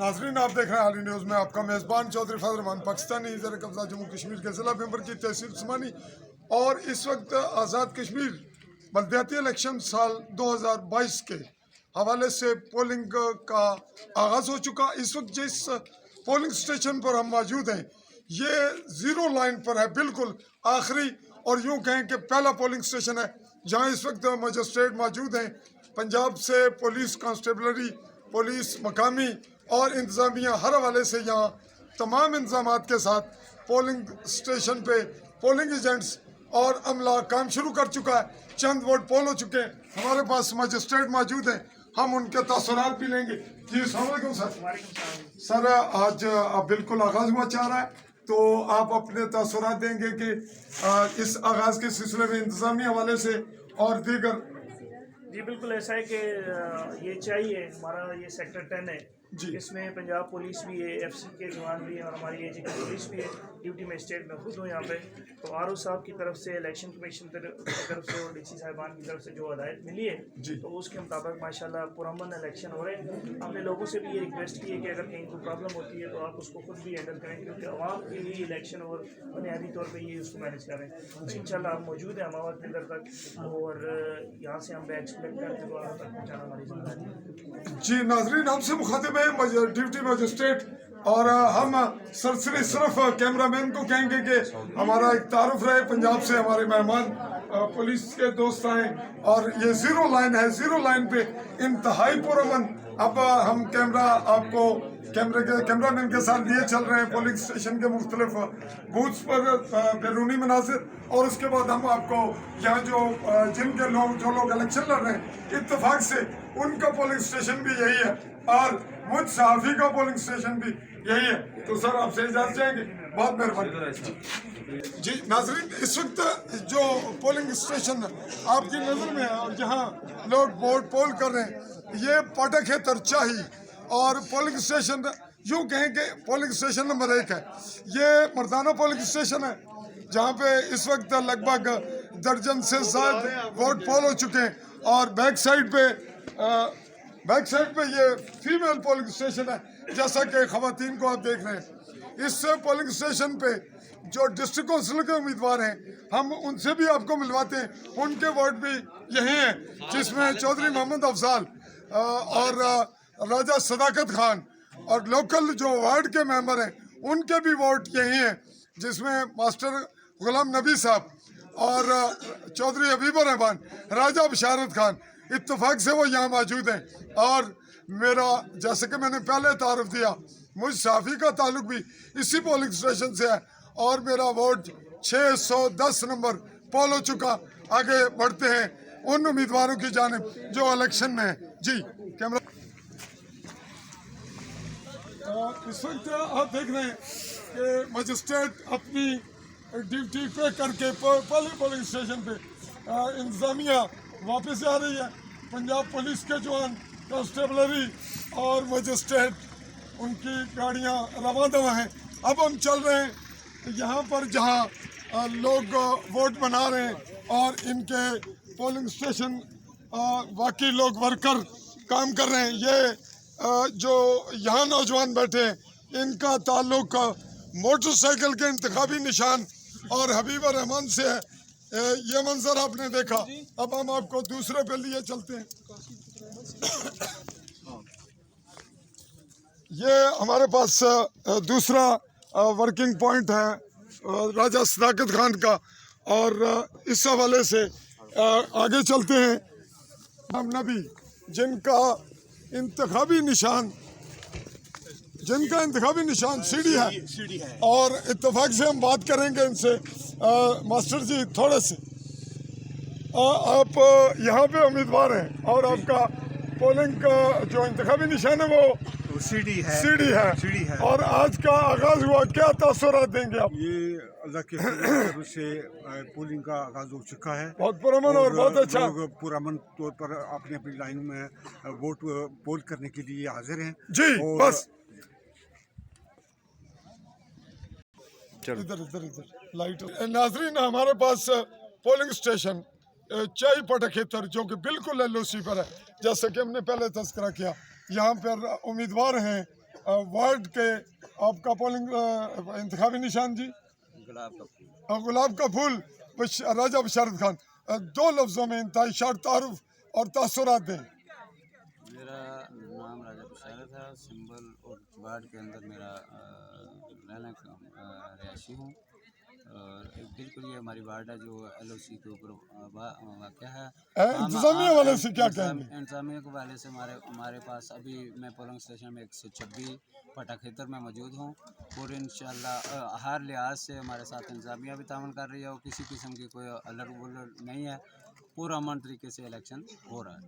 नाजरीन, आप देख रहे हैं हाली न्यूज़ में आपका मेज़बान चौधरी फजल रहमान। पाकिस्तानी ज़र कब्ज़ा जम्मू कश्मीर के ज़िला मेंबर की तहसील उस्मानी और इस वक्त आज़ाद कश्मीर बल्दियाती इलेक्शन साल 2022 के हवाले से पोलिंग का आगाज़ हो चुका। इस वक्त जिस पोलिंग स्टेशन पर हम मौजूद हैं ये ज़ीरो लाइन पर है, बिल्कुल आखिरी, और यूँ कहें कि पहला पोलिंग स्टेशन है जहाँ इस वक्त मजिस्ट्रेट मौजूद हैं। पंजाब से पुलिस कांस्टेबलरी, पुलिस मकामी और इंतज़ामिया हर हवाले से यहाँ तमाम इंतज़ामात के साथ पोलिंग स्टेशन पे पोलिंग एजेंट्स और अमला काम शुरू कर चुका है। चंद वोट पोल हो चुके हैं। हमारे पास मजिस्ट्रेट मौजूद हैं, हम उनके तसव्वुरात भी लेंगे। जी अस्सलाम वालेकुम सर। सर आज बिल्कुल आगाज़ हुआ चाह रहा है, तो आप अपने तसव्वुरात देंगे कि इस आगाज़ के सिलसिले में इंतज़ामी हवाले से और दीगर। जी बिल्कुल ऐसा है कि ये चाहिए, हमारा ये सेक्टर 10 है जी। इसमें पंजाब पुलिस भी है, एफसी के जवान भी हैं और हमारी एजी की पुलिस भी है। ड्यूटी मजिस्ट्रेट में खुद हूँ यहाँ पे। तो आर ओ साहब की तरफ से, इलेक्शन कमीशन की तरफ से और डीसी साहिबान की तरफ से जो हदायत मिली है तो उसके मुताबिक माशाल्लाह पुरअमन इलेक्शन हो रहे हैं। हमने लोगों से भी ये रिक्वेस्ट की है कि अगर कहीं कोई प्रॉब्लम होती है तो आप उसको खुद भी हैंडल करें, क्योंकि आवाम के लिए इलेक्शन और बुनियादी तौर पर ये उसको मैनेज करें। तो इंशाल्लाह हम मौजूद हैं अमावत नगर तक, और यहाँ से हम बैच कलेक्ट करके तो आगे तक पहुँचाना हमारी जिम्मेदारी है। जी नाजरीन, हमसे मुखातिब है ड्यूटी मजिस्ट्रेट, और हम सरसरी सिर्फ कैमरामैन को कहेंगे कि हमारा एक तारुफ रहे। पंजाब से हमारे मेहमान पुलिस के दोस्त आए और ये ज़ीरो लाइन है, ज़ीरो लाइन पे इंतहाई पुरअमन। अब हम आपको कैमरामैन के साथ लिए चल रहे हैं पोलिंग स्टेशन के मुख्तलिफ बूथ्स पर बैरूनी मनाजिर, और उसके बाद हम आपको यहाँ जो लोग इलेक्शन लड़ रहे हैं इत्तेफाक से उनका पोलिंग स्टेशन भी यही है और मुझ सहाफ़ी का पोलिंग स्टेशन भी यही है। तो सर आपसे इजाज़त चाहेंगे, बहुत मेहरबानी। जी नाजरीन, इस वक्त जो पोलिंग स्टेशन आपकी नज़र में है और जहाँ लोग वोट पोल कर रहे हैं ये पटक है तरचाही, और पोलिंग स्टेशन यूँ कहें कि पोलिंग स्टेशन नंबर 1 है। ये मर्दाना पोलिंग स्टेशन है जहाँ पे इस वक्त लगभग दर्जन से ज़्यादा वोट पोल हो चुके हैं, और बैक साइड पे ये फीमेल पोलिंग स्टेशन है, जैसा कि ख़वातीन को आप देख रहे हैं। इस पोलिंग स्टेशन पे जो डिस्ट्रिक्ट काउंसिल के उम्मीदवार हैं हम उनसे भी आपको मिलवाते हैं। उनके वोट भी यही हैं, जिसमें चौधरी मोहम्मद अफजाल और राजा सदाकत खान, और लोकल जो वार्ड के मेंबर हैं उनके भी वोट यही हैं, जिसमें मास्टर गुलाम नबी साहब और चौधरी हबीबुर रहमान, राजा बशारत खान, इत्तेफाक से वो यहाँ मौजूद हैं। और मेरा, जैसे कि मैंने पहले तारुफ दिया, मुझ साफ़ी का ताल्लुक भी इसी पोलिंग स्टेशन से है और मेरा वोट 610 नंबर पोल हो चुका। आगे बढ़ते हैं उन उम्मीदवारों की जानिब जो इलेक्शन में है। जी कैमरा। इस वक्त आप देख रहे हैं कि मजिस्ट्रेट अपनी ड्यूटी पे करके पहले पोलिंग स्टेशन पे इंतज़ामिया वापस आ रही है। पंजाब पुलिस के जवान, कांस्टेबलरी और मजिस्ट्रेट उनकी गाड़ियाँ रवा दवा हैं। अब हम चल रहे हैं यहाँ पर जहाँ लोग वोट बना रहे हैं और इनके पोलिंग स्टेशन बाकी लोग वर्कर काम कर रहे हैं। ये जो यहाँ नौजवान बैठे हैं इनका ताल्लुक मोटरसाइकिल के इंतखाबी निशान और हबीबुर रहमान से है। ये मंजर आपने देखा। अब हम आपको दूसरे पे लिए चलते हैं। ये हमारे पास दूसरा वर्किंग पॉइंट है राजा सदाकत खान का, और इस हवाले से आगे चलते हैं। हम नबी जिनका इंतखाबी निशान सीढ़ी है, और इत्तेफाक से हम बात करेंगे इनसे। मास्टर जी थोड़े से आप यहाँ पे उम्मीदवार हैं और आपका पोलिंग का जो इंतखाबी निशान है वो सीढ़ी है और आज का आगाज हुआ, क्या तासुरात देंगे आप? ये अल्लाह के फजल से पोलिंग का आगाज हो चुका है। बहुत पुरअमन और बहुत अच्छा। लोग पुरअमन तौर पर अपनी अपनी लाइन में वोट पोल करने के लिए हाजिर हैं। जी बस इधर लाइट। नाजरीन, हमारे पास पोलिंग स्टेशन चाई पटखेतर जो कि बिल्कुल LOC पर है, जैसे कि हमने पहले तस्करा किया। यहाँ पर उम्मीदवार हैं वार्ड के आपका पोलिंग इंतखाबी निशान जी गुलाब का फूल राजा बशारत खान, 2 लफ्ज़ों में इंतहाई शार्ट तारुफ और तासुरात दें। मेरा नाम राजा बशारत है, सिंबल और वार्ड के अंदर मेरा रहने का रिहायशी हूँ और बिल्कुल ये हमारी वार्ड है जो LOC के ऊपर वाक़ है। इंतज़ामिया वाले से क्या कहेंगे? इंतज़ामिया के वाले से हमारे पास अभी मैं पोलिंग स्टेशन में 126 पटाखेतर में मौजूद हूँ और इंशाल्लाह हर लिहाज से हमारे साथ इंतज़ामिया भी तामल कर रही है और किसी किस्म की कोई अलग वलग नहीं है, पूरा अमन तरीके से इलेक्शन हो रहा है।